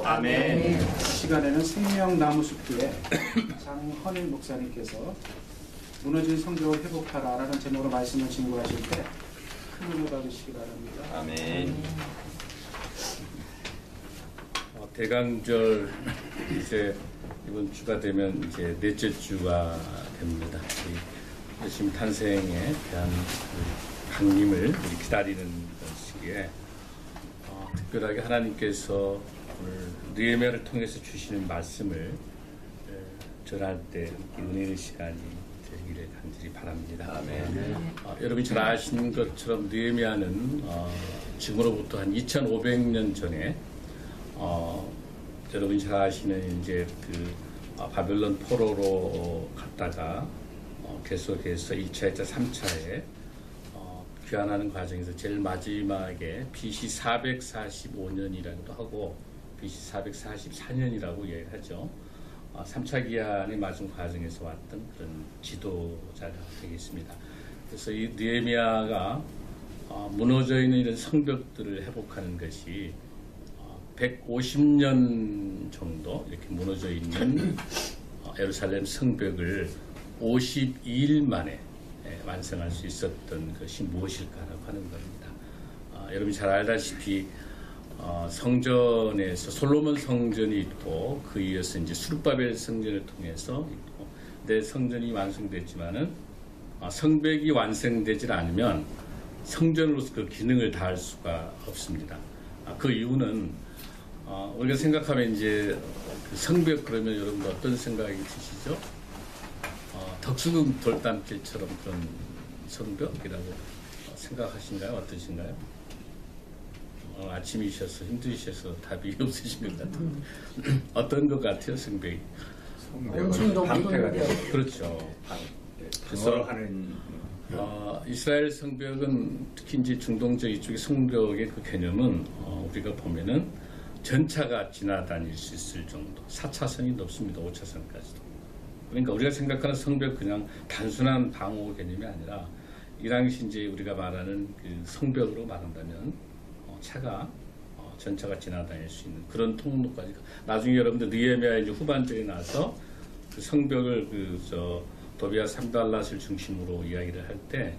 아멘. 이 시간에는 생명나무숲교회 장헌일 목사님께서 무너진 성벽을 회복하라라는 제목으로 말씀을 증거하실 때 큰 은혜 받으시기 바랍니다. 아멘. 대강절 이제 이번 주가 되면 이제 넷째 주가 됩니다. 예수님 탄생에 대한 강림을 우리 기다리는 시기에 특별하게 하나님께서 오늘 느헤미야를 통해서 주시는 말씀을 전할 때 은혜의 시간이 되기를 간절히 바랍니다. 아멘. 여러분이 잘 아시는 것처럼 느헤미야는 지금으로부터 한 2,500년 전에 여러분이 잘 아시는 이제 바벨론 포로로 갔다가 계속해서 2차, 2차, 3차에 귀환하는 과정에서 제일 마지막에 BC 445년이라고도 하고 BC 444년이라고 얘기하죠. 3차 귀환의 마지막 과정에서 왔던 그런 지도자가 되겠습니다. 그래서 이 느헤미야가 무너져 있는 이런 성벽들을 회복하는 것이 150년 정도 이렇게 무너져 있는 예루살렘 성벽을 52일 만에 완성할 수 있었던 것이 무엇일까라고 하는 겁니다. 여러분이 잘 알다시피 성전에서 솔로몬 성전이 있고 그 이어서 이제 수르바벨 성전을 통해서 있고, 근데 성전이 완성됐지만은 성벽이 완성되질 않으면 성전으로서 그 기능을 다할 수가 없습니다. 그 이유는 우리가 생각하면 이제 그 성벽 그러면 여러분 어떤 생각이 드시죠? 덕수궁 돌담길처럼 그런 성벽이라고 생각하신가요? 어떠신가요? 아침이셔서 힘드셔서 답이 없으신 것 같은데 어떤 것 같아요, 성벽이? 엄청 높은 그렇죠. 그래서 하는 이스라엘 성벽은 특히 이제 중동적 이쪽의 성벽의 그 개념은 우리가 보면은 전차가 지나다닐 수 있을 정도, 4차선이 높습니다. 5차선까지도. 그러니까 우리가 생각하는 성벽 그냥 단순한 방어 개념이 아니라 이 당시 이제 우리가 말하는 그 성벽으로 말한다면 차가 전차가 지나다닐 수 있는 그런 통로까지. 나중에 여러분들 느헤미야 이제 후반전에 나서 그 성벽을 도비아 산발랏을 중심으로 이야기를 할 때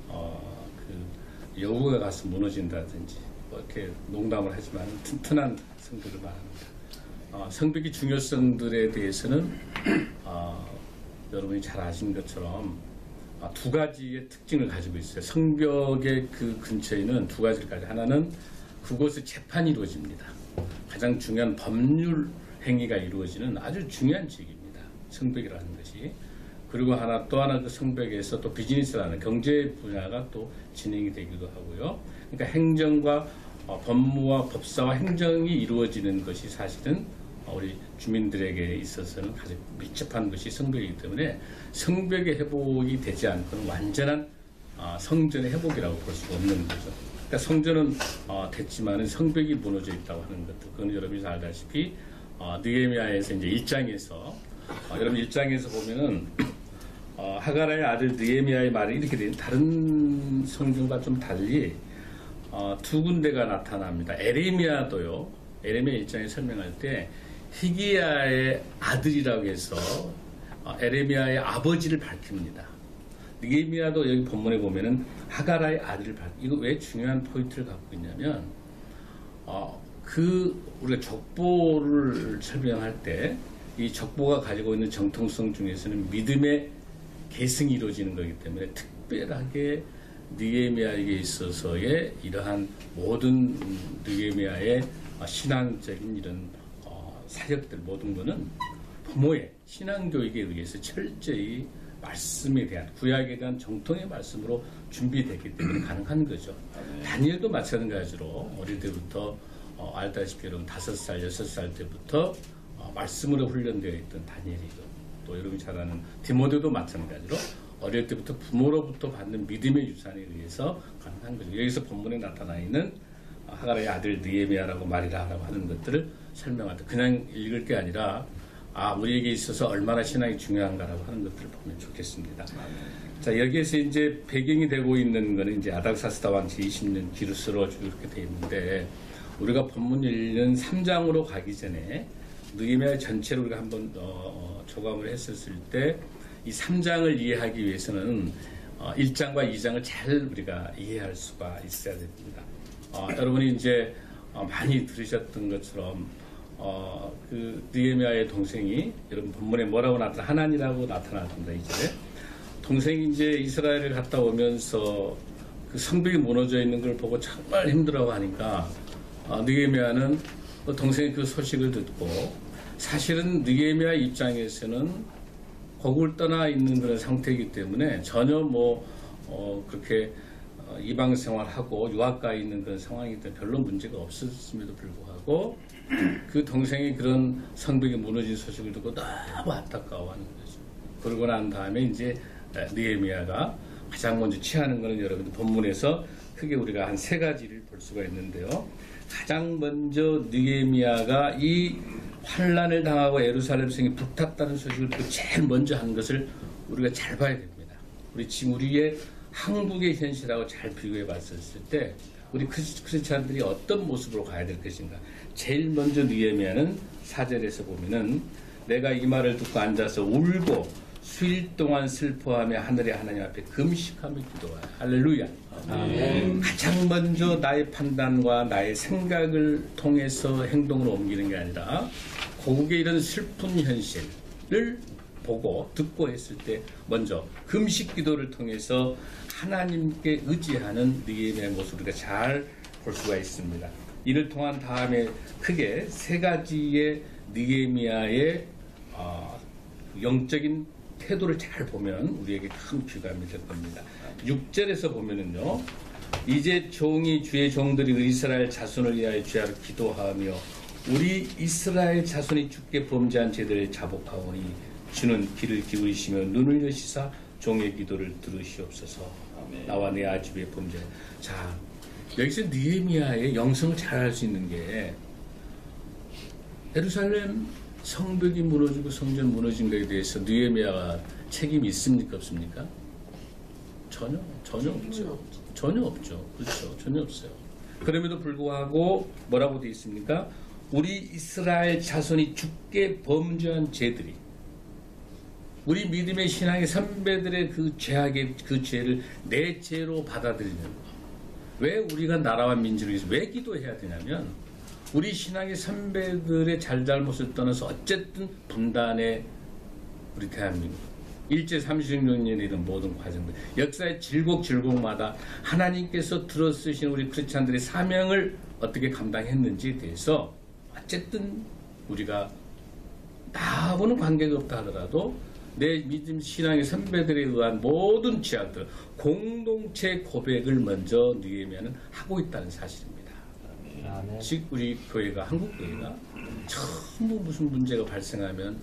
그 여우가 가서 무너진다든지 이렇게 농담을 하지만 튼튼한 성벽을 말합니다. 성벽의 중요성들에 대해서는 여러분이 잘 아시는 것처럼 두 가지의 특징을 가지고 있어요. 성벽의 그 근처에는 두 가지를 가지고, 하나는 그곳에 재판이 이루어집니다. 가장 중요한 법률 행위가 이루어지는 아주 중요한 지역입니다. 성벽이라는 것이. 그리고 또 하나 그 성벽에서 또 비즈니스라는 경제 분야가 또 진행이 되기도 하고요. 그러니까 행정과 법무와 법사와 행정이 이루어지는 것이 사실은 우리 주민들에게 있어서는 가장 밀접한 것이 성벽이기 때문에 성벽의 회복이 되지 않고는 완전한 성전의 회복이라고 볼 수가 없는 거죠. 그러니까 성전은 됐지만은 성벽이 무너져 있다고 하는 것들, 그건 여러분이 잘 알다시피 느헤미야에서 이제 1장에서 여러분 1장에서 보면은 하가라의 아들 느헤미야의 말이 이렇게 돼요. 다른 성경과 좀 달리 두 군데가 나타납니다. 에레미야도요. 에레미야 1장에 설명할 때 히기야의 아들이라고 해서 에레미야의 아버지를 밝힙니다. 느헤미야도 여기 본문에 보면은 하가라의 아들을 이거 왜 중요한 포인트를 갖고 있냐면 우리가 족보를 설명할 때 이 족보가 가지고 있는 정통성 중에서는 믿음의 계승이 이루어지는 거기 때문에 특별하게 느헤미야에게 있어서의 이러한 모든 느헤미야의 신앙적인 이런 사역들 모든 것은 부모의 신앙교육에 의해서 철저히 말씀에 대한 구약에 대한 정통의 말씀으로 준비됐기 때문에 가능한 거죠. 다니엘도 마찬가지로 어릴 때부터 알다시피 여러분 5살, 6살 때부터 말씀으로 훈련되어 있던 다니엘이고, 또 여러분이 잘 아는 디모데도 마찬가지로 어릴 때부터 부모로부터 받는 믿음의 유산에 의해서 가능한 거죠. 여기서 본문에 나타나 있는 하가라의 아들 느헤미야라고 말이라고 하는 것들을 설명할 때 그냥 읽을 게 아니라 우리에게 있어서 얼마나 신앙이 중요한가라고 하는 것들을 보면 좋겠습니다. 자, 여기에서 이제 배경이 되고 있는 거는 이제 아닥사스다 왕 제20년 기루스로 이렇게 되어 있는데 우리가 본문 읽는 3장으로 가기 전에 느헤미야 전체를 우리가 한번 조감을 했었을 때 이 3장을 이해하기 위해서는 1장과 2장을 잘 우리가 이해할 수가 있어야 됩니다. 여러분이 이제 많이 들으셨던 것처럼 그 느헤미야의 동생이 여러분 본문에 뭐라고 나타나 하나니라고 나타났습니다. 이제 동생이 이제 이스라엘을 갔다 오면서 그 성벽이 무너져 있는 걸 보고 정말 힘들어하고 하니까 느헤미야는 동생의 그 소식을 듣고 사실은 느헤미야 입장에서는 고국을 떠나 있는 그런 상태이기 때문에 전혀 그렇게 이방 생활하고 유학가에 있는 그런 상황이기 때문에 별로 문제가 없었음에도 불구하고 그 동생이 그런 성벽이 무너진 소식을 듣고 너무 안타까워하는 거죠. 그러고 난 다음에 이제 느헤미야가 가장 먼저 취하는 것은 여러분들 본문에서 크게 우리가 한 3가지를 볼 수가 있는데요. 가장 먼저 느헤미야가 이 환란을 당하고 예루살렘 성이 불탔다는 소식을 듣고 제일 먼저 한 것을 우리가 잘 봐야 됩니다. 우리 지금 우리의 한국의 현실하고 잘 비교해 봤었을 때 우리 크리스찬들이 어떤 모습으로 가야 될 것인가. 제일 먼저 느헤미야는 4절에서 보면은 내가 이 말을 듣고 앉아서 울고 수일 동안 슬퍼하며 하늘의 하나님 앞에 금식하며 기도하여. 할렐루야. 가장 먼저 나의 판단과 나의 생각을 통해서 행동으로 옮기는 게 아니라 고국의 이런 슬픈 현실을 보고 듣고 했을 때 먼저 금식 기도를 통해서 하나님께 의지하는 느헤미야의 모습을 우리가 잘 볼 수가 있습니다. 이를 통한 다음에 크게 3가지의 느헤미야의 영적인 태도를 잘 보면 우리에게 큰 귀감이 될 겁니다. 6절에서 보면은요, 이제 종이 주의 종들이 이스라엘 자손을 위하여 주야로 기도하며 우리 이스라엘 자손이 주께 범죄한 죄들을 자복하오니 주는 귀를 기울이시며 눈을 여시사 종의 기도를 들으시옵소서. 아멘. 나와 내 아집의 범죄. 자, 여기서 느헤미야의 영성을 잘 알 수 있는 게 예루살렘 성벽이 무너지고 성전 무너진 것에 대해서 느헤미야가 책임이 있습니까 없습니까? 전혀 없죠. 전혀 없죠. 그렇죠. 전혀 없어요. 그럼에도 불구하고 뭐라고 되어 있습니까? 우리 이스라엘 자손이 주께 범죄한 죄들이 우리 믿음의 신앙의 선배들의 그 죄악의 그 죄를 내 죄로 받아들이는 거. 왜 우리가 나라와 민주를 위해서 왜 기도해야 되냐면 우리 신앙의 선배들의 잘잘못을 떠나서 어쨌든 분단의 우리 대한민국 일제 36년에 이런 모든 과정들 역사의 질곡마다 하나님께서 들어쓰신 우리 크리스찬들의 사명을 어떻게 감당했는지에 대해서 어쨌든 우리가 나하고는 관계가 없다 하더라도 내 믿음 신앙의 선배들에 의한 모든 죄악들 공동체 고백을 먼저 느헤미야는 하고 있다는 사실입니다. 즉 우리 교회가 한국 교회가 전부 무슨 문제가 발생하면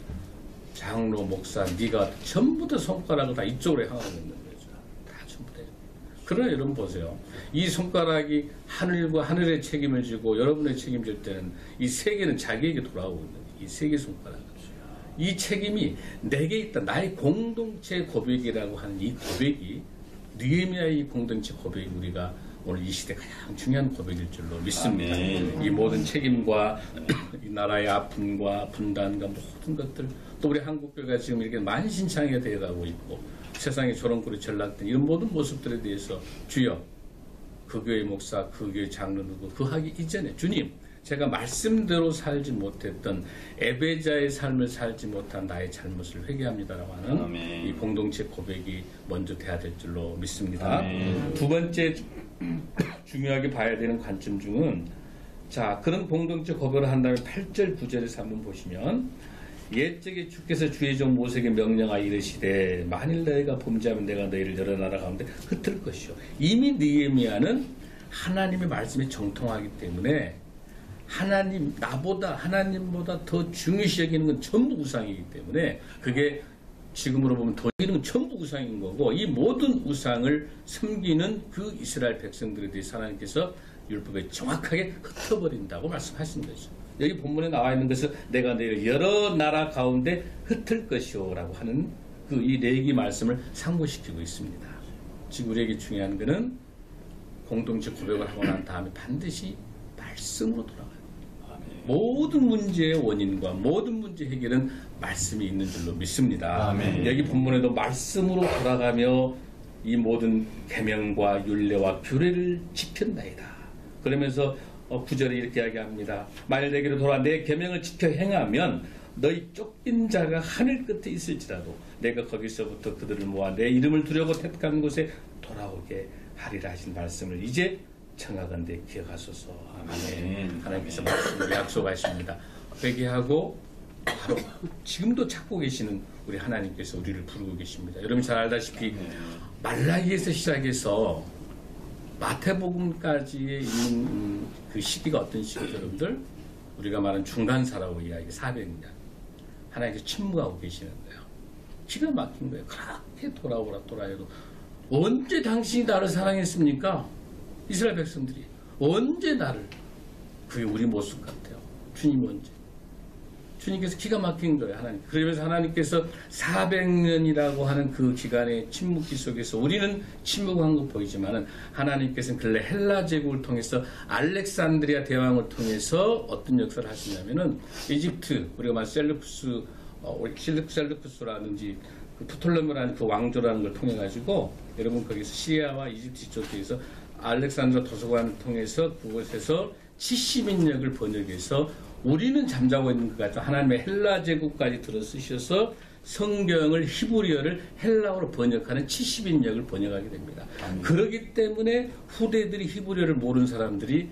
장로 목사 네가 전부 다 손가락을 다 이쪽으로 향하고 있는 거죠. 다 전부 다. 그러나 여러분 보세요. 이 손가락이 하늘과 하늘의 책임을 지고 여러분의 책임질 때는 이 세계는 자기에게 돌아오고 있는 이 세계 손가락. 이 책임이 내게 있다. 나의 공동체 고백이라고 하는 이 고백이 느헤미야의 공동체 고백이 우리가 오늘 이 시대 가장 중요한 고백일 줄로 믿습니다. 아멘. 이 모든 책임과 이 나라의 아픔과 분단과 모든 것들 또 우리 한국교회가 지금 이렇게 만신창이가 되어가고 있고 세상에 조롱거리 전락된 이런 모든 모습들에 대해서 주여 그 교회 목사 그 교회 장로 누구 그 하기 이전에 주님 제가 말씀대로 살지 못했던 애배자의 삶을 살지 못한 나의 잘못을 회개합니다라고 하는 아멘. 이 공동체 고백이 먼저 돼야 될 줄로 믿습니다. 아멘. 두 번째 중요하게 봐야 되는 관점 중은 자 그런 공동체 고백을 한 다음에 8절 9절에서 한번 보시면 옛적에 주께서 주의 종 모세에게 명령하여 이르시되 만일 너희가 범죄하면 내가 너희를 여러 나라 가운데 흩을 것이요. 이미 느헤미야는 하나님의 말씀에 정통하기 때문에 하나님보다 더 중요시 여기는 건 전부 우상이기 때문에 그게 지금으로 보면 더이는 건 전부 우상인 거고 이 모든 우상을 섬기는 그 이스라엘 백성들에 대해서 하나님께서 율법에 정확하게 흩어버린다고 말씀하신 거죠. 여기 본문에 나와 있는 것은 내가 너희를 여러 나라 가운데 흩을 것이오 라고 하는 그 이 레위기 말씀을 상고시키고 있습니다. 지금 우리에게 중요한 것은 공동체 고백을 하고 난 다음에 반드시 말씀으로 돌아가요. 모든 문제의 원인과 모든 문제 해결은 말씀이 있는 줄로 믿습니다. 아멘. 여기 본문에도 말씀으로 돌아가며 이 모든 계명과 율례와 규례를 지켰나이다. 그러면서 9절에 이렇게 이야기합니다. 만일 내게로 돌아 내 계명을 지켜 행하면 너희 쫓긴 자가 하늘 끝에 있을지라도 내가 거기서부터 그들을 모아 내 이름을 두려고 택한 곳에 돌아오게 하리라 하신 말씀을 이제 청하건대 기억하소서. 아멘. 하나님께서 말씀을 약속하십니다. 회개하고 바로 지금도 찾고 계시는 우리 하나님께서 우리를 부르고 계십니다. 여러분 잘 알다시피 말라기에서 시작해서 마태복음까지에 있는 그 시기가 어떤 시기죠, 여러분들? 우리가 말하는 중간사라고 이야기 400년. 하나님께서 침묵하고 계시는 거예요. 기가 막힌 거예요. 그렇게 돌아오라 해도 언제 당신이 나를 사랑했습니까? 이스라엘 백성들이 언제 나를, 그게 우리 모습 같아요. 주님 언제? 주님께서 기가 막힌 거예요. 하나님. 그러면서 하나님께서 400년이라고 하는 그 기간의 침묵기 속에서 우리는 침묵한 것 보이지만은 하나님께서는 근래 헬라 제국을 통해서 알렉산드리아 대왕을 통해서 어떤 역사를 하시냐면은 이집트, 우리가 말 셀루쿠스라든지 그 프톨레모라는 그 왕조라는 걸 통해 가지고 여러분 거기서 시리아와 이집트 쪽에서 알렉산드라 도서관을 통해서 그곳에서 70인역을 번역해서 우리는 잠자고 있는 것 같은 하나님의 헬라 제국까지 들어 쓰셔서 성경을 히브리어를 헬라어로 번역하는 70인역을 번역하게 됩니다. 그렇기 때문에 후대들이 히브리어를 모르는 사람들이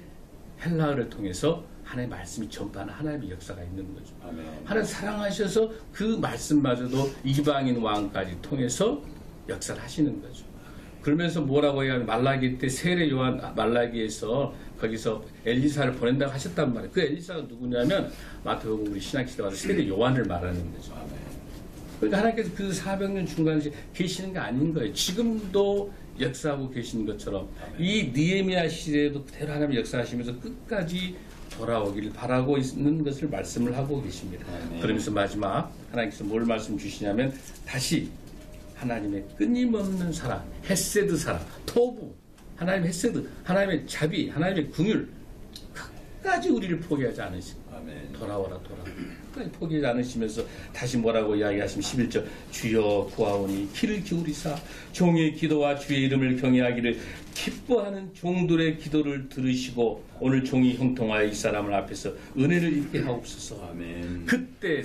헬라어를 통해서 하나님의 말씀이 전파하는 하나님의 역사가 있는 거죠. 하나님 사랑하셔서 그 말씀마저도 이방인 왕까지 통해서 역사를 하시는 거죠. 그러면서 뭐라고 해야 하면 말라기 때 세례 요한 말라기에서 거기서 엘리사를 보낸다고 하셨단 말이에요. 그 엘리사가 누구냐면 마태복음 우리 신약시대 와서 세례 요한을 말하는 거죠. 그러니까 하나님께서 그 400년 중간에 계시는 게 아닌 거예요. 지금도 역사하고 계시는 것처럼 이 느헤미야 시대에도 그대로 하나님 역사하시면서 끝까지 돌아오기를 바라고 있는 것을 말씀을 하고 계십니다. 그러면서 마지막 하나님께서 뭘 말씀 주시냐면 다시 하나님의 끊임없는 사랑, 헤세드 사랑, 토부, 하나님의 헤세드, 하나님의 자비, 하나님의 긍휼 끝까지 우리를 포기하지 않으시고 돌아오라. 끝까지 포기하지 않으시면서 다시 뭐라고 이야기하시면 11절 주여 구하오니 귀를 기울이사 종의 기도와 주의 이름을 경외하기를 기뻐하는 종들의 기도를 들으시고 오늘 종이 형통하여 이 사람을 앞에서 은혜를 입게 하옵소서. 그때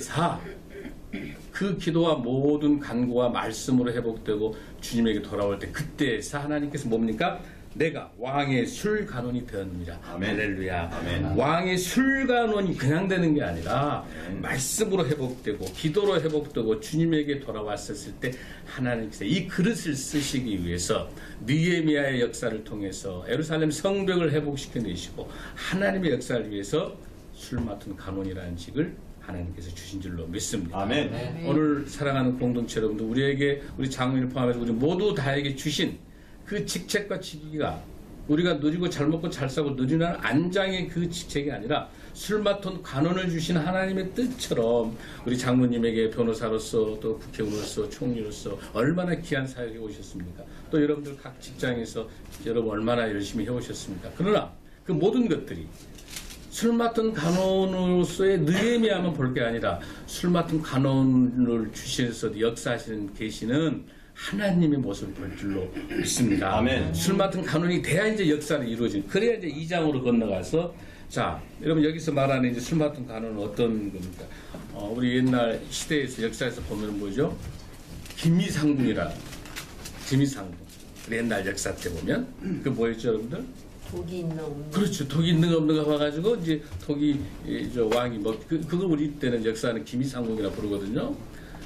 그 기도와 모든 간구와 말씀으로 회복되고 주님에게 돌아올 때 그때에서 하나님께서 뭡니까? 내가 왕의 술간원이 되었느니라. 할렐루야. 왕의 술간원이 그냥 되는 게 아니라 말씀으로 회복되고 기도로 회복되고 주님에게 돌아왔었을 때 하나님께서 이 그릇을 쓰시기 위해서 느헤미야의 역사를 통해서 예루살렘 성벽을 회복시켜내시고 하나님의 역사를 위해서 술 맡은 간원이라는 직을 하나님께서 주신 줄로 믿습니다. 아멘. 오늘 사랑하는 공동체 여러분들, 우리에게 우리 장로님을 포함해서 우리 모두 다에게 주신 그 직책과 직위가 우리가 누리고 잘 먹고 잘 싸고 누리는 안장의 그 직책이 아니라 술 맡은 간원을 주신 하나님의 뜻처럼 우리 장로님에게 변호사로서 또 국회의원으로서 총리로서 얼마나 귀한 사역에 오셨습니까? 또 여러분들 각 직장에서 여러분 얼마나 열심히 해오셨습니까? 그러나 그 모든 것들이 술 맡은 간원으로서의 느헤미야만 볼 게 아니라 술 맡은 간원을 주셔서 역사하시는 계시는 하나님의 모습을 볼 줄로 믿습니다. 아멘. 술 맡은 간원이 돼야 이제 역사를 이루어지는, 그래야 이제 2장으로 건너가서, 자, 여러분 여기서 말하는 이제 술 맡은 간원은 어떤 겁니까? 우리 옛날 시대에서 역사에서 보면 뭐죠? 김이상궁이라, 김이상궁. 옛날 역사 때 보면 그 뭐였죠, 여러분들? 독이 있나 없나. 그렇죠. 독이 있는가 없는가 봐가지고 이제 독이 저 왕이 뭐 그거 우리 때는 역사는 김이상궁이라 부르거든요.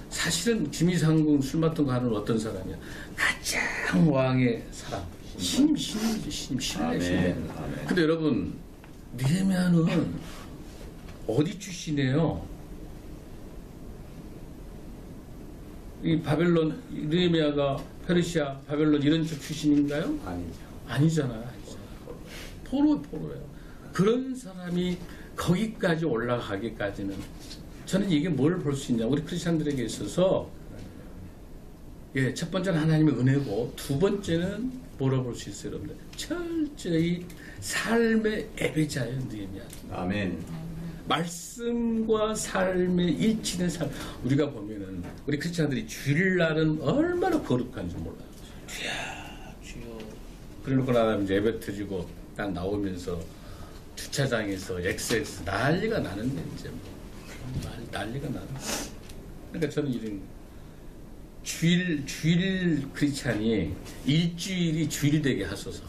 사실은 김이상궁 술 맡은 간은 어떤 사람이야? 가장 왕의 사람. 신임이지. 신임이네. 근데 여러분 느헤미야는 어디 출신이에요? 이 바벨론, 느헤미야가 페르시아, 바벨론 이런 쪽 출신인가요? 아니잖아요. 포로예요. 그런 사람이 거기까지 올라가기까지는 저는 이게 뭘 볼 수 있냐. 우리 크리스천들에게 있어서 예, 첫 번째는 하나님의 은혜고 두 번째는 뭐라 볼 수 있어요, 여러분들? 철저히 삶의 예배자예요, 느헤미야. 아멘. 말씀과 삶의 일치된 삶. 우리가 보면은 우리 크리스찬들이 주일날은 얼마나 거룩한 줄 몰라요. 주여. 그러고 나면 이제 예배 드리고 딱 나오면서 주차장에서 XX 난리가 나는데 이제 뭐 난리가 나는. 그러니까 저는 이런 주일 크리스찬이 일주일이 주일 되게 하소서.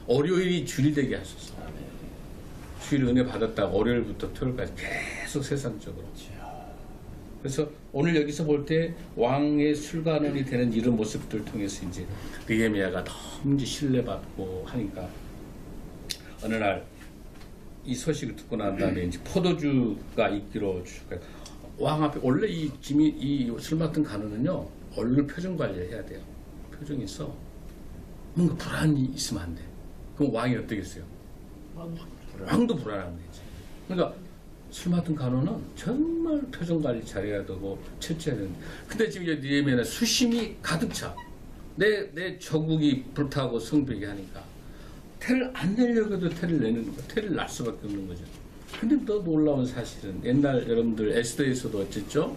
월요일이 주일 되게 하소서. 주일 은혜 받았다가 월요일부터 토요일까지 계속 세상적으로. 그래서 오늘 여기서 볼 때 왕의 술관원이 되는 이런 모습들을 통해서 이제 느헤미야가 너무 이제 신뢰받고 하니까 어느 날 이 소식을 듣고 난 다음에 이제 포도주가 있기로 왕 앞에 원래 이 술 맡은 간호는요 얼굴 표정 관리를 해야 돼요. 표정이 있어 뭔가 불안이 있으면 안 돼. 그럼 왕이 어떻겠어요? 왕도 불안한 거지. 그러니까 술 맡은 간호는 정말 표정 관리 잘해야 되고 철저해야 되는데 근데 지금 이제 느헤미야는 수심이 가득 차. 내 조국이 불타고 성벽이 하니까 태를 안 내려고 해도 태를 내는 거야. 태를 날 수밖에 없는 거죠. 근데 더 놀라운 사실은 옛날 여러분들 에스더에서도 어쨌죠?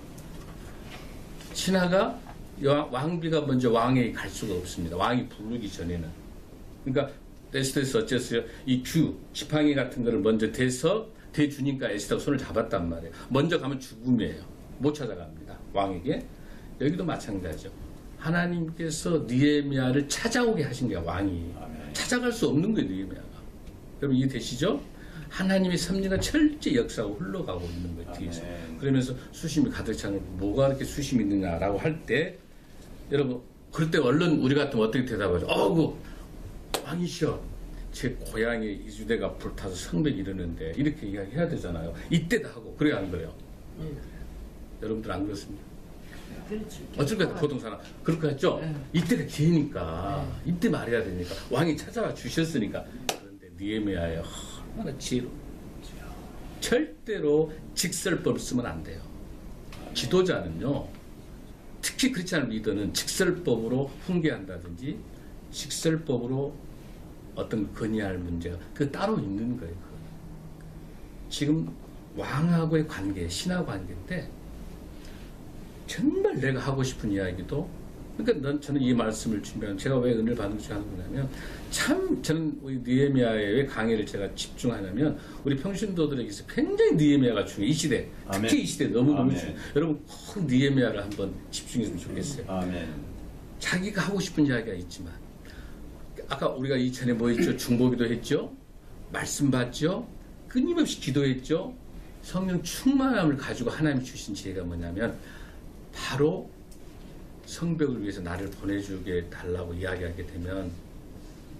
신하가 왕비가 먼저 왕에게 갈 수가 없습니다. 왕이 부르기 전에는. 그러니까 에스더에서 어쨌어요? 이 지팡이 같은 거를 먼저 대주니까 에스더가 손을 잡았단 말이에요. 먼저 가면 죽음이에요. 못 찾아갑니다. 왕에게. 여기도 마찬가지죠. 하나님께서 느헤미야를 찾아오게 하신 거야, 왕이. 찾아갈 수 없는 거예요, 느헤미야가. 여러분 이해되시죠? 하나님의 섭리가 철저히 역사하고 흘러가고 있는 거예요, 뒤에서. 그러면서 수심이 가득 차는 뭐가 그렇게 수심이 있느냐라고 할 때 여러분 그럴 때 얼른 우리 같으면 어떻게 대답하죠? 왕이시여 제 고향에 이주대가 불타서 성벽이 이러는데 이렇게 이야기해야 되잖아요. 이때다 하고 그래야 안 그래요? 여러분들 안 그렇습니까? 어쩔까 보통 사람 그렇게 했죠? 이때가 기회니까 이때 말해야 되니까 왕이 찾아와 주셨으니까. 그런데 느헤미야의 얼마나 지혜로 절대로 직설법을 쓰면 안 돼요. 지도자는요 특히 크리스찬 리더는 직설법으로 훈계한다든지 직설법으로 어떤 건의할 문제가 그 따로 있는 거예요. 지금 왕하고의 관계, 신하 관계인데 정말 내가 하고 싶은 이야기도 그러니까 저는 이 말씀을 준비하면 제가 왜 은혜를 받은 줄 아는 거냐면 참 저는 우리 느헤미야의 왜 강의를 제가 집중하냐면 우리 평신도들에게서 굉장히 느헤미야가 중요해요. 이 시대 특히 이 시대 너무너무 중요해요. 여러분 꼭 느헤미야를 한번 집중했으면 좋겠어요. 자기가 하고 싶은 이야기가 있지만 아까 우리가 이전에 뭐 했죠? 중보기도 했죠? 말씀 받죠? 끊임없이 기도했죠? 성령 충만함을 가지고 하나님이 주신 지혜가 뭐냐면 바로 성벽을 위해서 나를 보내주게 달라고 이야기하게 되면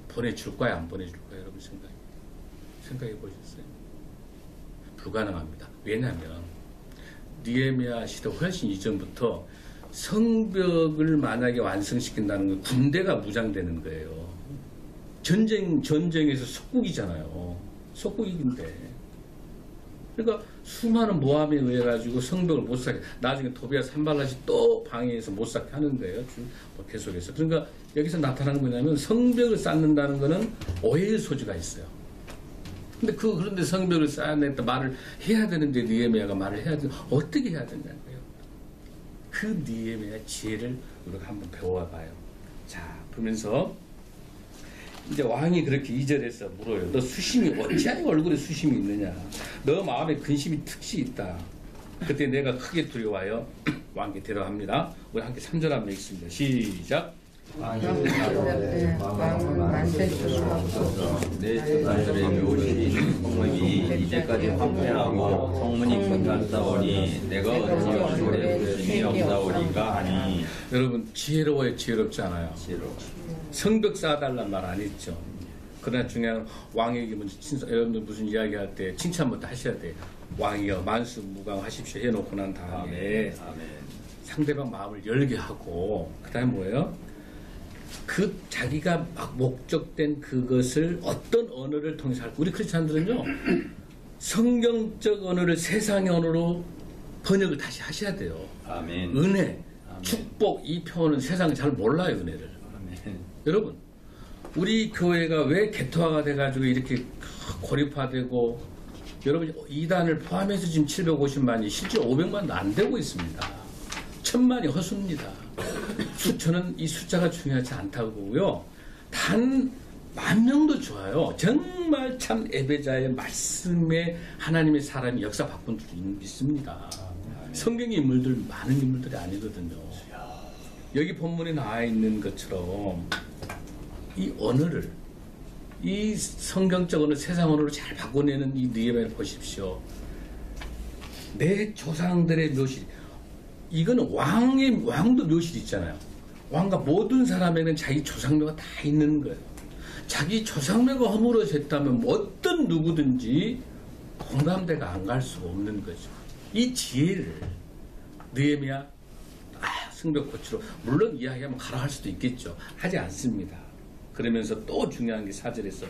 보내줄 거야 안 보내줄 거야 여러분 생각해 보셨어요? 불가능합니다. 왜냐하면 느헤미야 시대 훨씬 이전부터 성벽을 만약에 완성시킨다는 건 군대가 무장되는 거예요. 전쟁에서 속국이잖아요. 속국인데. 그러니까 수많은 모함에 의해 가지고 성벽을 못 쌓게. 나중에 도비아 산발라시 또 방해해서 못 쌓게 하는 거예요. 계속해서. 그러니까 여기서 나타나는 거냐면 성벽을 쌓는다는 거는 오해의 소지가 있어요. 근데 그런데 성벽을 쌓아냈다 말을 해야 되는데 느헤미야가 말을 해야 되는데 어떻게 해야 된다는 거예요. 그 느헤미야의 지혜를 우리가 한번 배워봐요. 자, 그러면서 이제 왕이 그렇게 2절에서 물어요. 너 수심이 어찌하니 얼굴에 수심이 있느냐. 너 마음에 근심이 특시 있다. 그때 내가 크게 두려워하여 왕께 대답합니다. 우리 함께 3절 한번 읽습니다. 시작. 내 조상들의 묘시 성문이 이제까지 황폐하고 성문이 불탔사오니 내가 어찌 주의 부심이 없사오리까 하니. 여러분 지혜로워요 지혜롭지 않아요? 지혜로워. 성벽 쌓아달란 말 안 했죠. 그러나 중요한 왕에게 먼저 여러분들 무슨 이야기할 때 칭찬부터 하셔야 돼요. 왕이여 만수무강하십시오 해놓고 난 다음에 상대방 마음을 열게 하고 그 다음에 뭐예요? 그 자기가 막 목적된 그것을 어떤 언어를 통해서 할 우리 크리스찬들은요 성경적 언어를 세상의 언어로 번역을 다시 하셔야 돼요. 아멘. 은혜 축복 이 표현은 세상이 잘 몰라요, 은혜를. 여러분, 우리 교회가 왜 개토화가 돼가지고 이렇게 고립화되고, 여러분 이단을 포함해서 지금 750만이 실제 500만도 안 되고 있습니다. 1000만이 허수입니다. 저는 이 숫자가 중요하지 않다고 보고요. 단 10,000명도 좋아요. 정말 참 예배자의 말씀에 하나님의 사람이 역사 바꾼 줄 믿습니다. 성경의 인물들 많은 인물들이 아니거든요. 여기 본문에 나와 있는 것처럼 이 언어를, 이 성경적 언어, 세상 언어로 잘 바꿔내는 이 느헤미야를 보십시오. 내 조상들의 묘실, 이거는 왕도 묘실 있잖아요. 왕과 모든 사람에게는 자기 조상묘가 다 있는 거예요. 자기 조상묘가 허물어졌다면 어떤 누구든지 공감대가 안 갈 수가 없는 거죠. 이 지혜를 느헤미야 성벽고치로 물론 이야기하면 가라 할 수도 있겠죠. 하지 않습니다. 그러면서 또 중요한 게 4절에서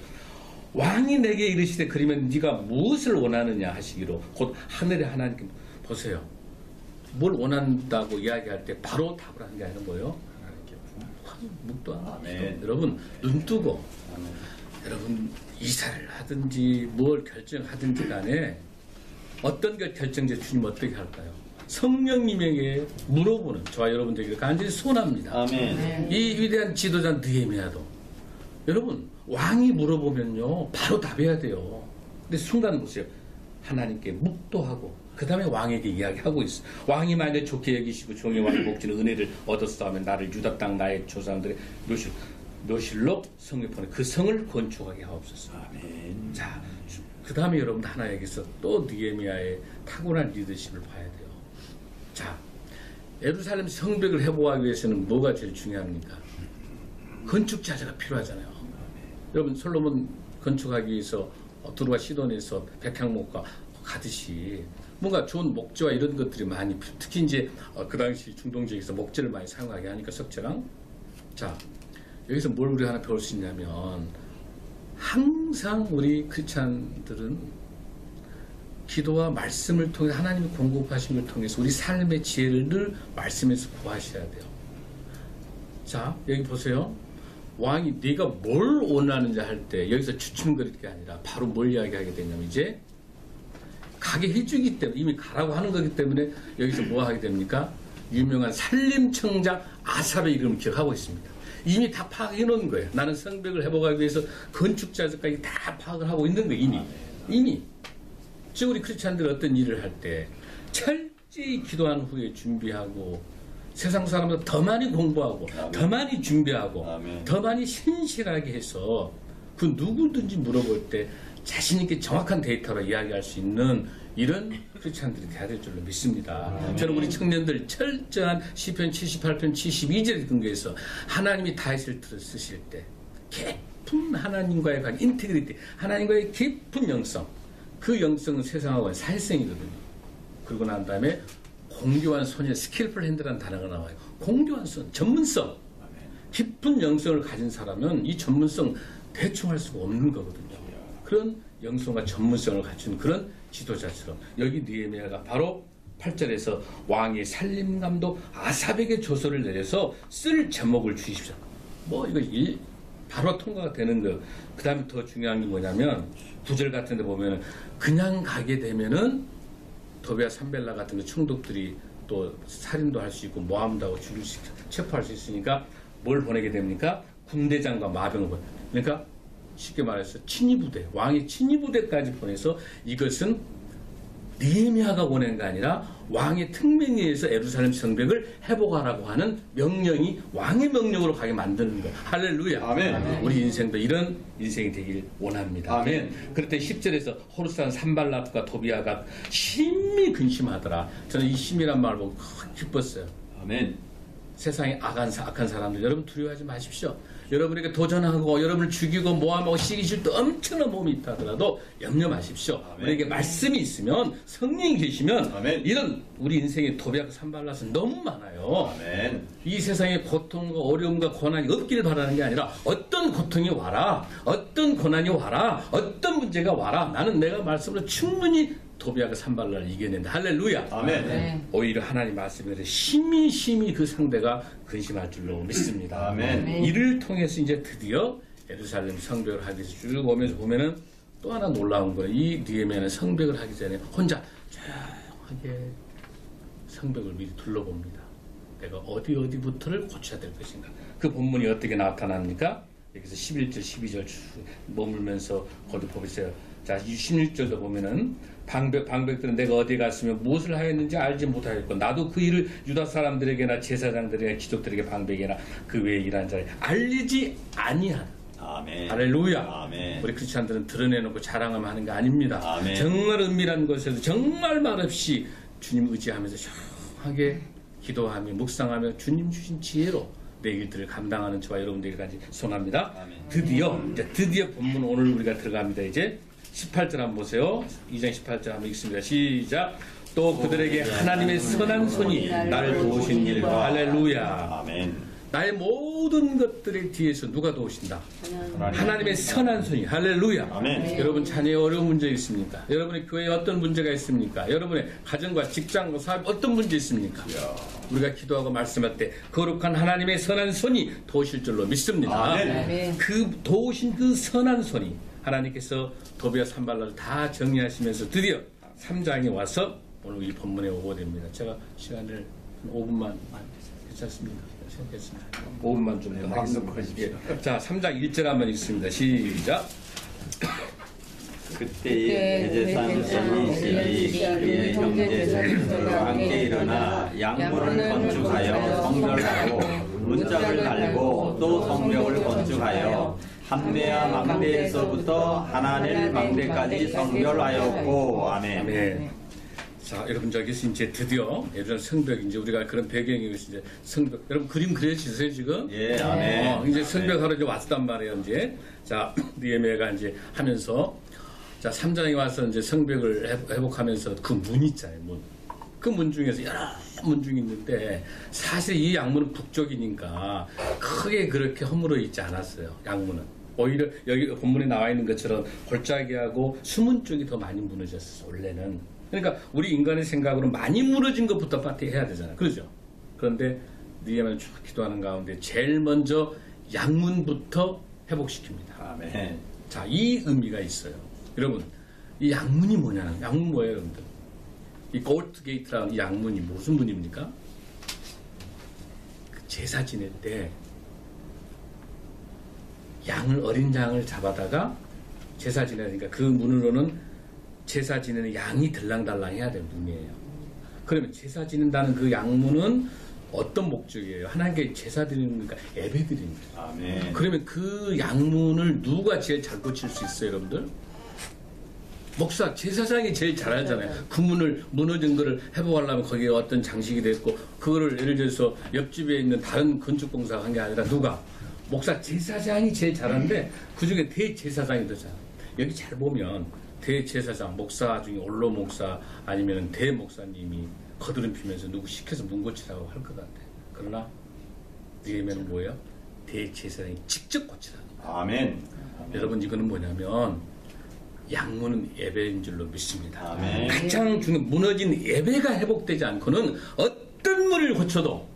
왕이 내게 이르시되 그러면 네가 무엇을 원하느냐 하시기로 곧 하늘의 하나님께 보세요. 뭘 원한다고 이야기할 때 바로 답을 하는 게 아니라 뭐예요? 묵도하는 여러분 눈 뜨고 여러분 이사를 하든지 뭘 결정하든지 간에 어떤 걸 결정제 주님 어떻게 할까요? 성령님에게 물어보는 저와 여러분 되기를 간절히 소원합니다. 아멘. 이 위대한 지도자 느헤미야도 여러분 왕이 물어보면요 바로 답해야 돼요. 근데 순간 보세요. 하나님께 묵도하고 그 다음에 왕에게 이야기하고 있어요. 왕이 만약에 좋게 여기시고 종의 왕의 복지는 은혜를 얻었어 하면 나를 유다 땅 나의 조상들의 묘실로 성을 보내 그 성을 건축하게 하옵소서. 아멘. 자, 그 다음에 여러분 하나 여기서 또 느헤미야의 타고난 리더십을 봐야 돼요. 자, 예루살렘 성벽을 회복하기 위해서는 뭐가 제일 중요합니까? 건축자재가 필요하잖아요. 여러분 솔로몬 건축하기 위해서 두루와 시돈에서 백향목과 가듯이 뭔가 좋은 목재와 이런 것들이 많이 특히 이제 그 당시 중동 지역에서 목재를 많이 사용하게 하니까 석재랑 자 여기서 뭘 우리 하나 배울 수 있냐면 항상 우리 크리스찬들은 기도와 말씀을 통해 하나님이 공급하신 걸 통해서 우리 삶의 지혜를 늘 말씀에서 구하셔야 돼요. 자 여기 보세요. 왕이 네가 뭘 원하는지 할 때 여기서 추춤거릴 게 아니라 바로 뭘 이야기하게 되냐면 이제 가게 해주기 때문에 이미 가라고 하는 거기 때문에 여기서 뭐 하게 됩니까? 유명한 산림청장 아삽의 이름을 기억하고 있습니다. 이미 다 파악해 놓은 거예요. 나는 성벽을 회복하기 위해서 건축자들까지 다 파악을 하고 있는 거예요. 이미 즉 우리 크리스찬들 어떤 일을 할 때 철저히 기도한 후에 준비하고 세상 사람보다 더 많이 공부하고 아멘. 더 많이 준비하고 아멘. 더 많이 신실하게 해서 그 누구든지 물어볼 때 자신 있게 정확한 데이터로 이야기할 수 있는 이런 크리스찬들이 돼야 될 줄로 믿습니다. 저는 우리 청년들 철저한 시편 78편 72절에 근거해서 하나님이 다윗을 쓰실 때 깊은 하나님과의 관계, 인테그리티, 하나님과의 깊은 영성, 그 영성은 세상하고는 사회성이거든요. 그러고 난 다음에 공교한 손의 스킬풀 핸드라는 단어가 나와요. 공교한 손, 전문성, 깊은 영성을 가진 사람은 이 전문성 대충 할 수가 없는 거거든요. 그런 영성과 전문성을 갖춘 그런 지도자처럼 여기 느헤미야가 바로 8절에서 왕의 살림감독 아삽에게 조서를 내려서 쓸 제목을 주십시오. 뭐 이거 바로 통과가 되는 거. 그 다음에 더 중요한 게 뭐냐면 9절 같은 데 보면 그냥 가게 되면은 도비아 산벨라 같은 그 총독들이 또 살인도 할 수 있고 모함도 하고 죽일 수 체포할 수 있으니까 뭘 보내게 됩니까? 군대장과 마병을 보내. 그러니까 쉽게 말해서 친위부대, 왕의 친위부대까지 보내서 이것은 느헤미야가 보낸 게 아니라 왕의 특명에 의해서 예루살렘 성벽을 회복하라고 하는 명령이 왕의 명령으로 가게 만드는 거예요. 할렐루야. 아멘. 우리 인생도 이런 인생이 되길 원합니다. 아멘. 그럴 때 10절에서 호르산 산발락과 도비아가 심히 근심하더라. 저는 이 심이란 말을 보고 기뻤어요. 아멘. 세상에 악한 사람들 여러분 두려워하지 마십시오. 여러분에게 도전하고 여러분을 죽이고 모함하고 시기실 때 엄청난 몸이 있다 하더라도 염려 마십시오. 아멘. 우리에게 말씀이 있으면 성령이 계시면 아멘. 이런 우리 인생의 도비하고 산발라서 너무 많아요. 아멘. 이 세상에 고통과 어려움과 고난이 없기를 바라는 게 아니라 어떤 고통이 와라, 어떤 고난이 와라, 어떤 문제가 와라. 나는 내가 말씀으로 충분히 도비아가 산발라를 이겨낸다. 할렐루야. 아멘. 네. 오히려 하나님 말씀에 심히 그 상대가 근심할 줄로 믿습니다. 아멘. 네. 이를 통해서 이제 드디어 예루살렘 성벽을 하기 위해서 쭉 오면서 보면은 또 하나 놀라운 거예요. 이 느헤미야는 성벽을 하기 전에 혼자 조용하게 성벽을 미리 둘러봅니다. 내가 어디부터를 고쳐야 될 것인가. 그 본문이 어떻게 나타납니까? 여기서 11절, 12절 쭉 머물면서 거듭보세요. 자, 16절도 보면은 방백들은 내가 어디에 갔으면 무엇을 하였는지 알지 못하였고 나도 그 일을 유다 사람들에게나 제사장들에게나 기독들에게 방백에나 그 외에 일한 자에 알리지 아니하다. 아멘. 할렐루야. 아멘. 우리 크리스찬들은 드러내놓고 자랑하면 하는 게 아닙니다. 아멘. 정말 은밀한 곳에서 정말 말없이 주님 의지하면서 조용하게 기도하며 묵상하며 주님 주신 지혜로 내 일들을 감당하는 저와 여러분들까지 소원합니다. 아멘. 드디어 본문 오늘 우리가 들어갑니다. 이제 18절 한번 보세요. 2장 18절 한번 읽습니다. 시작. 또 그들에게 하나님의 선한 손이 나를 도우신 일과 할렐루야. 아멘. 나의 모든 것들의 뒤에서 누가 도우신다? 하나님의 선한 손이 할렐루야. 아멘. 여러분 자녀의 어려운 문제 있습니까? 여러분의 교회에 어떤 문제가 있습니까? 여러분의 가정과 직장과 사업 어떤 문제 있습니까? 우리가 기도하고 말씀할 때 거룩한 하나님의 선한 손이 도우실 줄로 믿습니다. 아멘. 그 도우신 그 선한 손이 하나님께서 도비아 산발라를 다 정리하시면서 드디어 3장에 와서 오늘 이 본문에 오게 됩니다. 제가 시간을 5분만 괜찮습니다. 생각했습니다. 5분만 좀 더 하겠습니다. 자, 3장 1절 한번 읽습니다. 시작. 그때에 대제사장이 시리 그의 형제 자손들과 함께 일어나 양문을 건축하여 성별하고 문짝을 달고 또 성벽을 건축하여 함대와 망대에서부터 하나넬 망대까지 성별하였고 아멘. 아멘. 자, 여러분 저기서 이제 드디어 예루살렘 성벽 이제 우리가 그런 배경이 이제 성벽 여러분 그림 그려지세요 지금? 예, 아멘. 이제 성벽하러 이제 왔단 말이에요 이제. 자, 느헤미야가 이제 하면서 자 3장에 와서 이제 성벽을 회복하면서 그 문 있잖아요 문. 그 문 중에서 여러 문 중에 있는데 사실 이 양문은 북쪽이니까 크게 그렇게 허물어 있지 않았어요 양문은. 오히려 여기 본문에 나와 있는 것처럼 골짜기하고 수문 쪽이 더 많이 무너졌어요 원래는. 그러니까 우리 인간의 생각으로 많이 무너진 것부터 파티해야 되잖아요. 그렇죠? 그런데 느헤미야는 쭉 기도하는 가운데 제일 먼저 양문부터 회복시킵니다. 아멘. 자, 이 의미가 있어요. 여러분, 이 양문이 뭐냐? 양문 뭐예요, 여러분들? 이 골드 게이트라는 이 양문이 무슨 문입니까? 그 제사 지낼 때 어린 양을 잡아다가 제사 지내니까 그 문으로는 제사 지내는 양이 들랑달랑 해야 될 문이에요. 그러면 제사 지낸다는 그 양문은 어떤 목적이에요? 하나님께 제사 드리는 거니까 예배 드리는 거예요. 아멘. 그러면 그 양문을 누가 제일 잘 고칠 수 있어요, 여러분들? 목사, 제사장이 제일 잘하잖아요. 그 문을 무너진 거를 회복하려면 거기에 어떤 장식이 됐고, 그거를 예를 들어서 옆집에 있는 다른 건축공사가 한 게 아니라 누가? 목사, 제사장이 제일 잘하는데, 그 중에 대제사장이 더 잘해요. 여기 잘 보면, 대제사장, 목사 중에 올로 목사 아니면 대목사님이 거드름 피면서 누구 시켜서 문 고치라고 할 것 같아. 그러나 느헤미야는 뭐예요? 대제사장이 직접 고치라는 거예요. 아멘. 여러분 이거는 뭐냐면 양문은 예배인 줄로 믿습니다. 아멘. 가장 중요한 무너진 예배가 회복되지 않고는 어떤 문을 고쳐도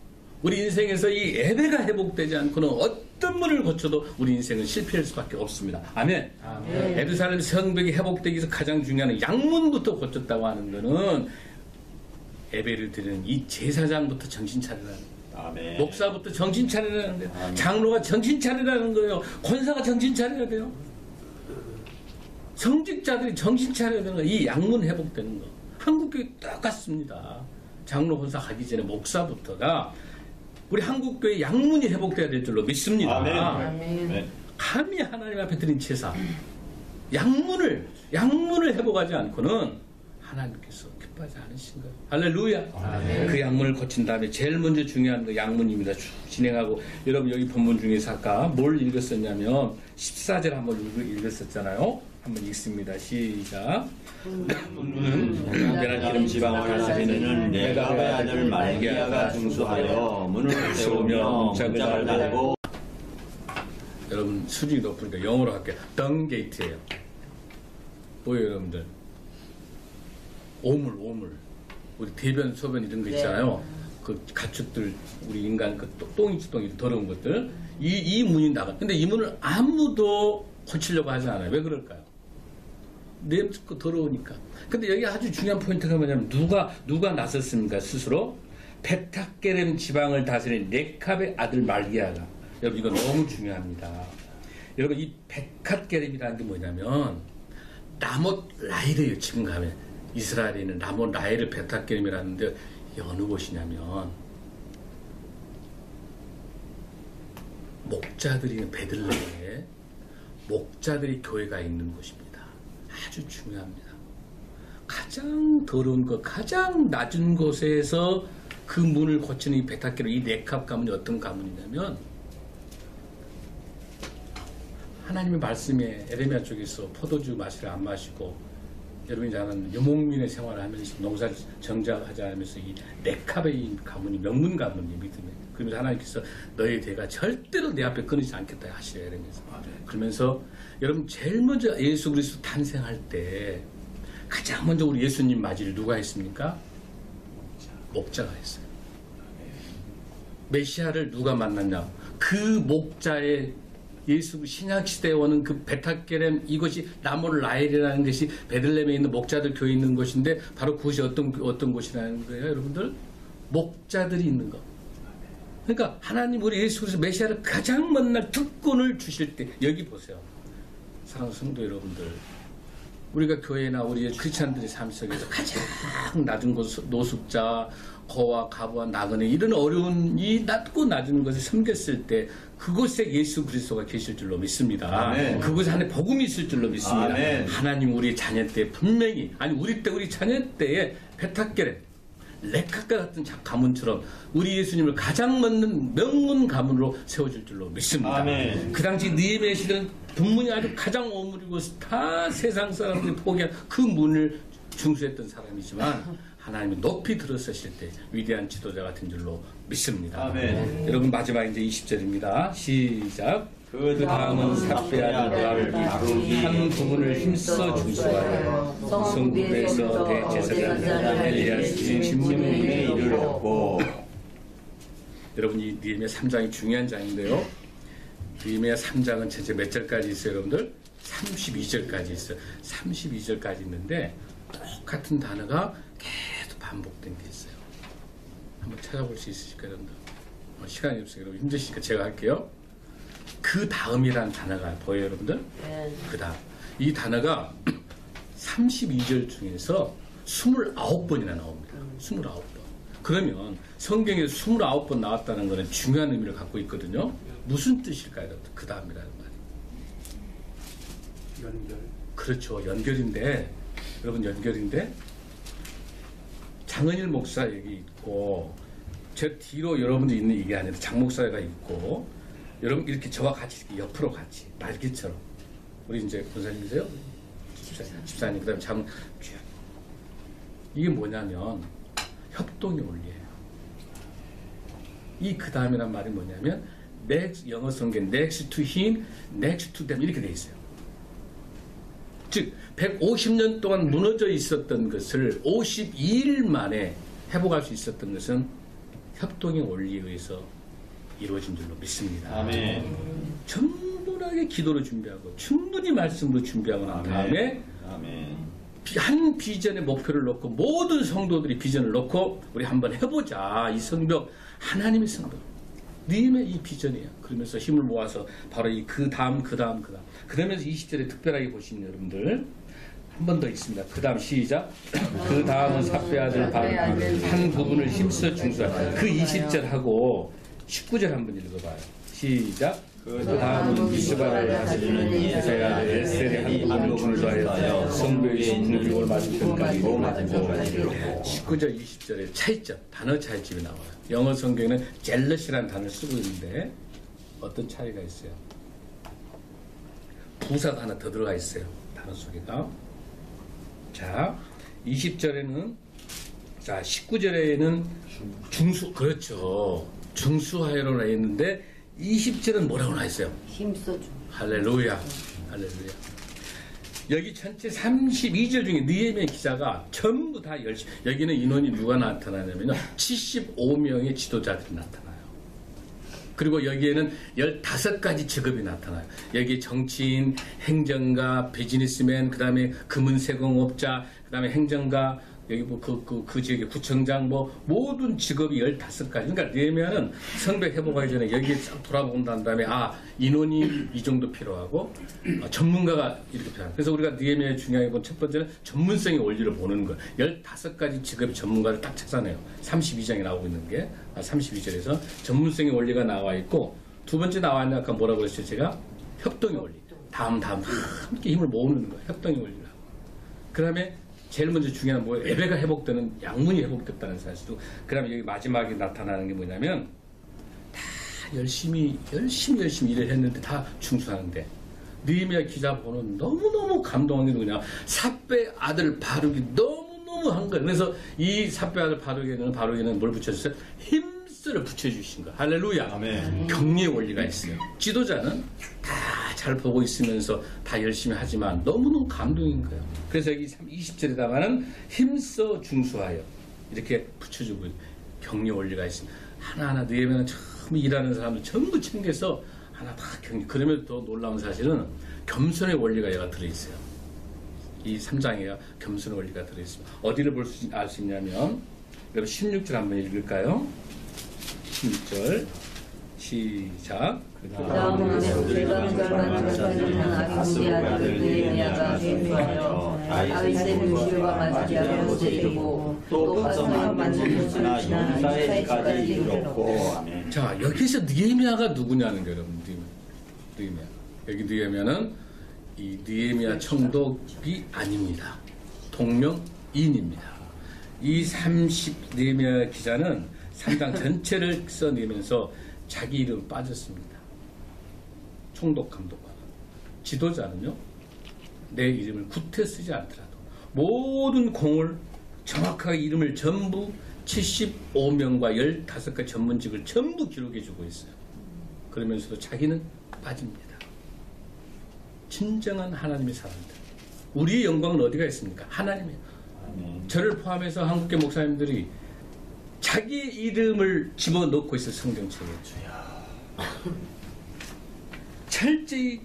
우리 인생에서 이 예배가 회복되지 않고는 어떤 문을 고쳐도 우리 인생은 실패할 수밖에 없습니다. 아멘. 아멘. 예루살렘 성벽이 회복되기 위해서 가장 중요한 양문부터 고쳤다고 하는 것은 예배를 드리는 이 제사장부터 정신 차리라는 거예요. 아멘. 목사부터 정신 차리라는 거예요. 아멘. 장로가 정신 차리라는 거예요. 권사가 정신 차려야 돼요. 성직자들이 정신 차려야 되는 거예요. 이 양문 회복되는 거. 한국교회 똑같습니다. 장로 권사 가기 전에 목사부터가 우리 한국교회 양문이 회복돼야 될 줄로 믿습니다. 아멘. 아멘. 감히 하나님 앞에 드린 제사 양문을 회복하지 않고는 하나님께서 기뻐하지 않으신 거예요. 할렐루야. 아멘. 그 양문을 고친 다음에 제일 먼저 중요한 거 양문입니다. 쭉 진행하고 여러분 여기 본문 중에서 아까 뭘 읽었었냐면 14절 한번 읽었었잖아요. 한번 읽습니다. 시작. 특별한 기름 지방을 다스리는 레갑의 아들 말기야가 중수하여 문을 세우며 문짝을 달고. 여러분 수준이 높으니까 영어로 할게요. 덩 게이트예요. 뭐예요, 여러분들? 오물. 우리 대변, 소변 이런 거 있잖아요. 그 가축들, 우리 인간 그 똥이 더러운 것들. 이 문이 나가. 근데 이 문을 아무도 고치려고 하지 않아요. 왜 그럴까요? 냄새고 더러우니까. 근데 여기 아주 중요한 포인트가 뭐냐면 누가 나섰습니까? 스스로 베타게렘 지방을 다스리는 레캅의 아들 말기야가. 여러분 이거 너무 중요합니다. 여러분 이 베타게렘이라는 게 뭐냐면 라못 라헬이에요. 지금 가면 이스라엘에 있는 라못 라헬을 베타게렘이라는데 이게 어느 곳이냐면 목자들이 있는 베들레헴에 목자들이 교회가 있는 곳입니다. 아주 중요합니다. 가장 더러운 것, 가장 낮은 곳에서 그 문을 고치는 이 베타게렘, 이 레캅 가문이 어떤 가문이냐면 하나님의 말씀에 에레미야 쪽에서 포도주 마시라 안 마시고 여러분이 잘 아는 유목민의 생활을 하면서 농사 정작하지 않으면서 이 레캅의 가문이 명문 가문이 믿음에 그러면서 하나님께서 너의 대가 절대로 내 앞에 끊이지 않겠다 하시려 에레미야에서 그러면서 여러분 제일 먼저 예수 그리스도 탄생할 때 가장 먼저 우리 예수님 맞이를 누가 했습니까? 목자가 했어요. 메시아를 누가 만났냐? 그 목자의 예수 신약시대에 오는 그 베타게렘 이것이 라몰 라헬이라는 것이 베들레헴에 있는 목자들 교회에 있는 곳인데 바로 그것이 어떤 곳이라는 거예요, 여러분들? 목자들이 있는 것. 그러니까 하나님 우리 예수 그리스도 메시아를 가장 먼날 특권을 주실 때 여기 보세요. 사랑하는 성도 여러분들, 우리가 교회나 우리 크리스찬들의 삶 속에서 가장 낮은 곳 노숙자, 거와 가부와 나그네 이런 어려운 이 낮고 낮은 것을 섬겼을 때 그곳에 예수 그리스도가 계실 줄로 믿습니다. 아멘. 그곳에 안에 복음이 있을 줄로 믿습니다. 아멘. 하나님 우리 자녀 때 분명히 우리 자녀 때에 베타게렘 레캅과 같은 가문처럼 우리 예수님을 가장 맞는 명문 가문으로 세워줄 줄로 믿습니다. 아멘. 그 당시 느헤미야 시대는 분문이 아주 가장 오물이고 다 세상 사람들이 포기한 그 문을 중수했던 사람이지만 하나님이 높이 들어서실 때 위대한 지도자 같은 줄로 믿습니다. 아멘. 여러분 마지막 이제 20절입니다. 시작. 그 다음은 삭베 아들 한 부분을 힘써 중수하여 성부에서 대제사장 엘리야스의 신문에 이르렀고. 여러분 이 느헤미야 3장이 중요한 장인데요. 느헤미야 3장은 전체 몇 절까지 있어요, 여러분들? 32절까지 있어요. 32절까지 있는데 똑같은 단어가 계속 반복된 게 있어요. 한번 찾아볼 수 있으실까요, 여러분들? 시간이 없어요. 여러분 힘드시니까 제가 할게요. 그 다음이라는 단어가 보여요, 여러분들? 그 다음. 이 단어가 32절 중에서 29번이나 나옵니다. 29번. 그러면 성경에서 29번 나왔다는 것은 중요한 의미를 갖고 있거든요. 무슨 뜻일까요, 여러분들? 그 다음이라는 말이. 연결. 그렇죠. 연결인데, 여러분 연결인데, 장은일 목사 여기 있고, 제 뒤로 여러분들 있는 이게 아니라 장 목사가 있고, 여러분 이렇게 저와 같이 이렇게 옆으로 같이 날개처럼 우리 이제 권사님이세요? 집사님 그다음에 장 이게 뭐냐면 협동의 원리예요. 이 그 다음이란 말이 뭐냐면 next, 영어 성경 next to him, next to them 이렇게 돼 있어요. 즉 150년 동안 무너져 있었던 것을 52일 만에 회복할 수 있었던 것은 협동의 원리에 의해서 이루어진 줄로 믿습니다. 아멘. 전문하게 기도로 준비하고 충분히 말씀으로 준비하고 난 다음에 아멘. 한 비전의 목표를 놓고 모든 성도들이 비전을 놓고 우리 한번 해보자. 이 성벽 하나님의 성벽 님의 이 비전이에요. 그러면서 힘을 모아서 바로 이 그 다음 그러면서 20절에 특별하게 보시는 여러분들 한 번 더 있습니다. 그 다음 시작. 그 다음은 삭베 아들 한 부분을 힘써 중수하라. 그 20절하고 19절 한번 읽어봐요. 시작. 그 다음은 미스바를 다스리는 예사야 에셀의 한 부분을 중수하여 성부의 신중을 맞은 편까지 19절 20절에 차이점, 단어 차이점이 나와요. 영어 성경에는 젤럿이라는 단어를 쓰고 있는데 어떤 차이가 있어요? 부사가 하나 더 들어가 있어요. 단어 속에가. 자, 20절에는 자, 19절에는 중수, 그렇죠. 중수하여로 나와 있는데 20절은 뭐라고 나와 있어요? 힘써 주. 할렐루야. 할렐루야. 여기 전체 32절 중에 느헤미야 기자가 전부 다 열심히, 여기는 인원이 누가 나타나냐면요, 75명의 지도자들이 나타나요. 그리고 여기에는 15가지 직업이 나타나요. 여기 정치인, 행정가, 비즈니스맨, 그 다음에 금은세공업자, 그 다음에 행정가, 여기 뭐 그 지역의 구청장, 뭐 모든 직업이 15가지. 그러니까 느헤미야는 성벽 회복하기 전에 여기에 싹 돌아보고 난 다음에 인원이 이 정도 필요하고 전문가가 이렇게 필요하고. 그래서 우리가 느헤미야의 중요한 건 첫 번째는 전문성의 원리를 보는 거예요. 15가지 직업의 전문가를 딱 찾아내요. 32장에 나오고 있는 게 32절에서 전문성의 원리가 나와 있고, 두 번째 나왔냐 아까 뭐라고 했어요 제가? 협동의 원리. 다음 함께 힘을 모으는 거예요. 협동의 원리라고. 그 다음에 제일 먼저 중요한 건 뭐예요? 예배가 회복되는, 양문이 회복됐다는 사실도. 그 다음에 여기 마지막에 나타나는 게 뭐냐면, 다 열심히 일을 했는데 다 충수하는데, 느헤미야 기자 보는 너무너무 감동한 게 뭐냐, 삿배 아들 바룩이 너무너무 한 거예요. 그래서 이 삿배 아들 바룩에는 뭘 붙여줬어요? 힘쓰를 붙여주신 거예요. 할렐루야. 아멘. 격리의 원리가 있어요. 지도자는 다 잘 보고 있으면서 다 열심히 하지만 너무너무 감동인 거예요. 그래서 여기 20절에다가는 힘써 중수하여 이렇게 붙여주고 격리 원리가 있습니다. 하나하나 느헤미야는 처음 일하는 사람들 전부 챙겨서 하나 다 격리. 그러면 더 놀라운 사실은 겸손의 원리가 여기가 들어있어요. 이 3장에 겸손의 원리가 들어있습니다. 어디를 알 수 있냐면, 여러분 16절 한번 읽을까요? 16절 시작. 그 다음은 제가 젊은 제사장은 아비후의 아들 느헤미야가 회유하여 다윗의 묘실과 맞이하여 세우고 또 가성을 만든 곳을 지나 유사에까지 이르렀고. 자, 여기서 느헤미야가 누구냐는 거예요, 여러분. 느헤미야. 여기 느헤미야는 이 느헤미야 총독이 아닙니다. 동명이인입니다. 이 느헤미야 기자는 3장 전체를 써내면서 자기 이름 빠졌습니다. 총독, 감독관. 지도자는요, 내 이름을 구태 쓰지 않더라도 모든 공을 정확하게 이름을 전부 75명과 15가지 전문직을 전부 기록해주고 있어요. 그러면서도 자기는 빠집니다. 진정한 하나님의 사람들. 우리의 영광은 어디가 있습니까? 하나님이에요. 저를 포함해서 한국계 목사님들이 자기 이름을 집어넣고 있어요. 성경책에. 철저히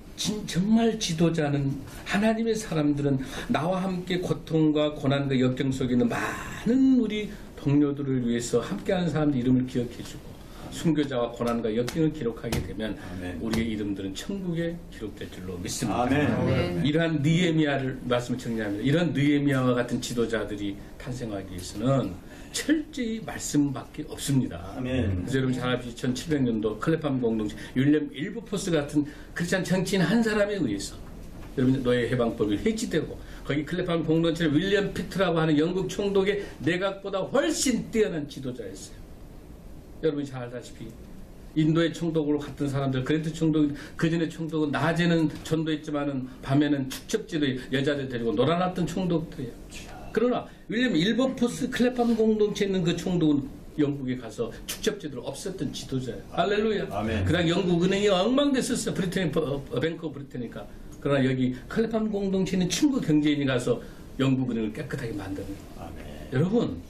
정말 지도자는, 하나님의 사람들은 나와 함께 고통과 고난과 역경 속에 있는 많은 우리 동료들을 위해서 함께하는 사람들 이름을 기억해주고, 순교자와 고난과 역경을 기록하게 되면 아멘. 우리의 이름들은 천국에 기록될 줄로 믿습니다. 아멘. 이러한 느헤미야를 말씀을 정리합니다. 이런 느헤미야와 같은 지도자들이 탄생하기 위해서는 철저히 말씀밖에 없습니다. 아멘. 그래서 여러분 잘 아시죠? 1700년도 클레팜 공동체 윌리엄 일버포스 같은 크리스찬 정치인 한 사람에 의해서 여러분 노예 해방법이 해지되고, 거기 클레팜 공동체는 윌리엄 피트라고 하는 영국 총독의 내각보다 훨씬 뛰어난 지도자였어요. 여러분이 잘 알다시피 인도의 총독으로 갔던 사람들, 그랜트 총독, 그전에 총독은 낮에는 전도했지만은 밤에는 축적지도 여자들 데리고 놀아놨던 총독들이에요. 그러나 윌리엄 일버포스 클레팜 공동체에 있는 그 총독은 영국에 가서 축적지들을 없앴던 지도자예요. 할렐루야. 그다음 영국 은행이 엉망됐었어요. 뱅크 오브 브리테니까. 그러나 여기 클레팜 공동체에 있는 친구 경제인이 가서 영국 은행을 깨끗하게 만드는. 여러분,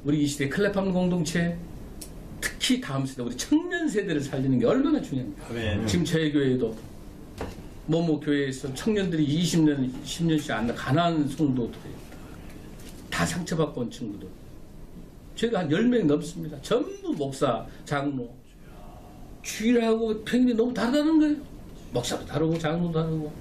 우리 이 시대 클레팜 공동체, 특히 다음 세대, 우리 청년 세대를 살리는 게 얼마나 중요합니까? 지금 저희 교회에도 뭐뭐 교회에서 청년들이 20년, 10년씩 안 가난한 성도들이에요. 다 상처받고 온 친구들. 저희가 한 10명 넘습니다. 전부 목사, 장로. 주일하고 평일이 너무 다르다는 거예요. 목사도 다르고 장로도 다르고.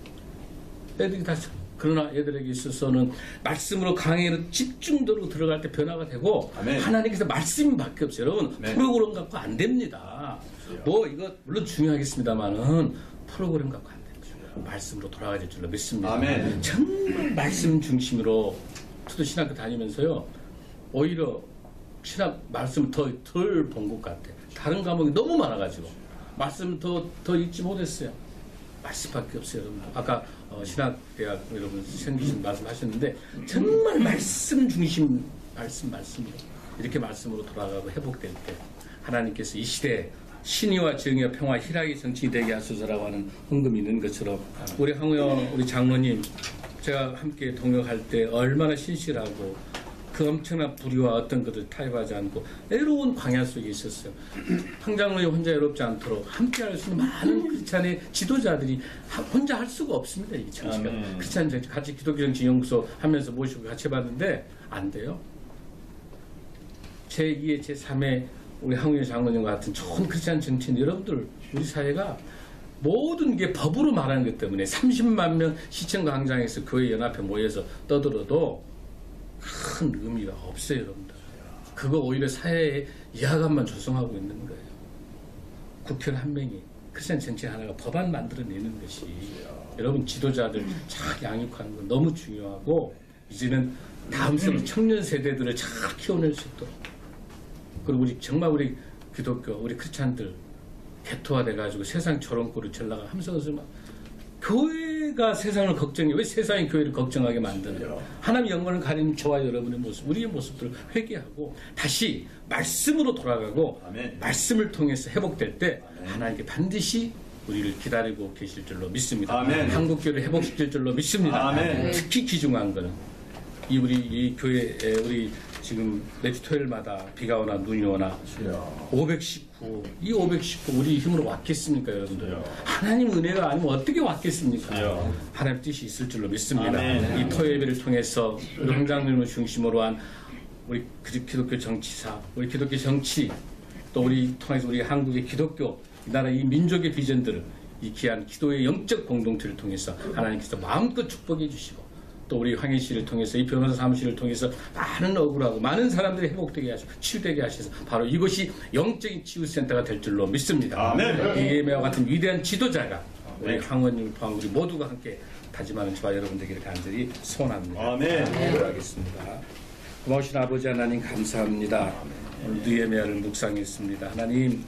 애들이 다. 그러나 애들에게 있어서는 말씀으로 강의로 집중적으로 들어갈 때 변화가 되고, 아멘. 하나님께서 말씀밖에 없어요. 여러분, 아멘. 프로그램 갖고 안 됩니다. 뭐 이거 물론 중요하겠습니다만은 프로그램 갖고 안 됩니다. 말씀으로 돌아가야 될 줄로 믿습니다. 아멘. 정말 말씀 중심으로 저도 신학교 다니면서요, 오히려 신학 말씀을 덜 본 것 같아요. 다른 과목이 너무 많아가지고 말씀 더 읽지 못했어요. 말씀밖에 없어요. 여러분. 아까 신학대학 여러분 생기신 말씀하셨는데 정말 말씀 중심, 말씀으로 이렇게 말씀으로 돌아가고 회복될 때 하나님께서 이 시대에 신의와 정의와 평화, 희락의 정치 되게 하소서라고 하는 헌금이 있는 것처럼 우리 항우영 우리 장로님 제가 함께 동역할 때 얼마나 신실하고 그 엄청난 불의와 어떤 것을 타협하지 않고 애로운 광야 속에 있었어요. 황장로이 혼자 외롭지 않도록 함께 할 수 있는 많은 크리스찬의 지도자들이 혼자 할 수가 없습니다. 이 정치가. 크리스찬 정치 같이 기독교 정치 연구소 하면서 모시고 같이 해봤는데 안 돼요. 제2의 제3의 우리 황우여 장로님 같은 좋은 크리스찬 정치인 여러분들, 우리 사회가 모든 게 법으로 말하는 것 때문에 30만 명 시청 광장에서 교회 연합회 모여서 떠들어도 큰 의미가 없어요, 여러분들. 그거 오히려 사회에 이하감만 조성하고 있는 거예요. 국회의원 한 명이 크리스찬 정치 하나가 법안 만들어내는 것이 여러분 지도자들 잘 양육하는 건 너무 중요하고, 이제는 다음 세대 청년 세대들을 잘 키워낼 수 있도록, 그리고 우리 정말 우리 기독교 우리 크리스찬들 개토화돼가지고 세상 저런 꼴을 전라가 하면서 막 교회가 세상을 걱정해. 왜 세상이 교회를 걱정하게 만드는? 하나님 영광을 가리는 저와 여러분의 모습, 우리의 모습들을 회개하고 다시 말씀으로 돌아가고, 아멘. 말씀을 통해서 회복될 때 하나님께 반드시 우리를 기다리고 계실 줄로 믿습니다. 아멘. 한국교회를 회복시킬 줄로 믿습니다. 아멘. 특히 귀중한 거는 우리 이 교회에 우리 지금 매주 토요일마다 비가 오나 눈이 오나 519, 이 519 우리 힘으로 왔겠습니까, 여러분들? 하나님 은혜가 아니면 어떻게 왔겠습니까? 하나님 뜻이 있을 줄로 믿습니다. 아멘. 이 토요 예배를 통해서 우리 황장님을 중심으로 한 우리 기독교 정치사, 우리 기독교 정치, 또 우리 통해서 우리 한국의 기독교, 이 나라 이 민족의 비전들을, 이 귀한 기도의 영적 공동체를 통해서 하나님께서 마음껏 축복해 주시고, 또 우리 황희 씨를 통해서, 이 변호사 사무실을 통해서 많은 억울하고 많은 사람들이 회복되게 하시고 치유되게 하셔서 바로 이것이 영적인 치유센터가 될 줄로 믿습니다. 아멘. 이에메와 같은 위대한 지도자가 우리 황원님을 포함 우리 모두가 함께 다짐하는 저와 여러분들에게 간절히 소원합니다. 아멘. 기도하겠습니다. 고마우신 아버지 하나님 감사합니다. 오늘 느헤미야를 묵상했습니다. 하나님,